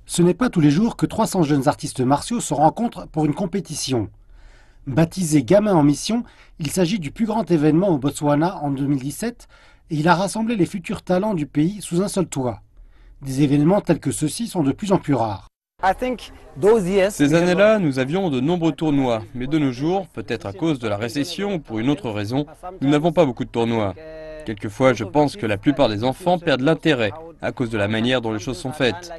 Ce n'est pas tous les jours que 300 jeunes artistes martiaux se rencontrent pour une compétition. Baptisé Gamins en mission, il s'agit du plus grand événement au Botswana en 2017 et il a rassemblé les futurs talents du pays sous un seul toit. Des événements tels que ceux-ci sont de plus en plus rares. Ces années-là, nous avions de nombreux tournois, mais de nos jours, peut-être à cause de la récession ou pour une autre raison, nous n'avons pas beaucoup de tournois. Quelquefois, je pense que la plupart des enfants perdent l'intérêt à cause de la manière dont les choses sont faites.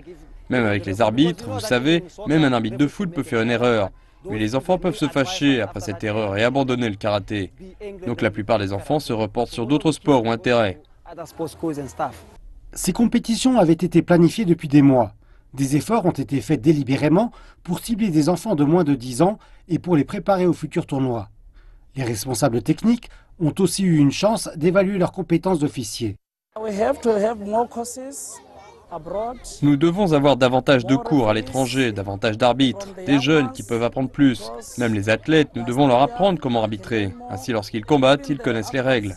Même avec les arbitres, vous savez, même un arbitre de foot peut faire une erreur. Mais les enfants peuvent se fâcher après cette erreur et abandonner le karaté. Donc la plupart des enfants se reportent sur d'autres sports ou intérêts. Ces compétitions avaient été planifiées depuis des mois. Des efforts ont été faits délibérément pour cibler des enfants de moins de 10 ans et pour les préparer aux futurs tournois. Les responsables techniques ont aussi eu une chance d'évaluer leurs compétences d'officiers. Nous devons avoir davantage de cours à l'étranger, davantage d'arbitres, des jeunes qui peuvent apprendre plus. Même les athlètes, nous devons leur apprendre comment arbitrer. Ainsi, lorsqu'ils combattent, ils connaissent les règles.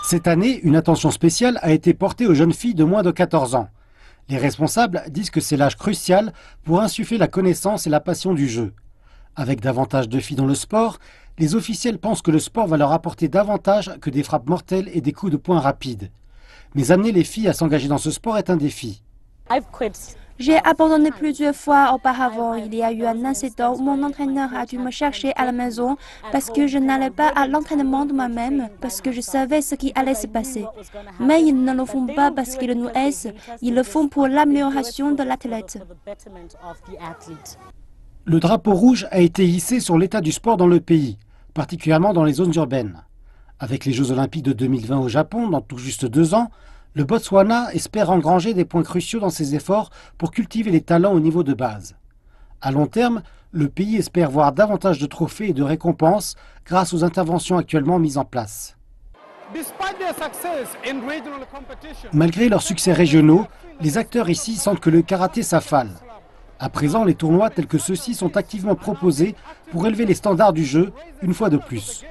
Cette année, une attention spéciale a été portée aux jeunes filles de moins de 14 ans. Les responsables disent que c'est l'âge crucial pour insuffler la connaissance et la passion du jeu. Avec davantage de filles dans le sport, les officiels pensent que le sport va leur apporter davantage que des frappes mortelles et des coups de poing rapides. Mais amener les filles à s'engager dans ce sport est un défi. J'ai abandonné plusieurs fois auparavant. Il y a eu un incident où mon entraîneur a dû me chercher à la maison parce que je n'allais pas à l'entraînement de moi-même, parce que je savais ce qui allait se passer. Mais ils ne le font pas parce qu'ils nous haïssent, ils le font pour l'amélioration de l'athlète. Le drapeau rouge a été hissé sur l'état du sport dans le pays, particulièrement dans les zones urbaines. Avec les Jeux Olympiques de 2020 au Japon, dans tout juste 2 ans, le Botswana espère engranger des points cruciaux dans ses efforts pour cultiver les talents au niveau de base. À long terme, le pays espère voir davantage de trophées et de récompenses grâce aux interventions actuellement mises en place. Malgré leurs succès régionaux, les acteurs ici sentent que le karaté s'affale. À présent, les tournois tels que ceux-ci sont activement proposés pour élever les standards du jeu une fois de plus.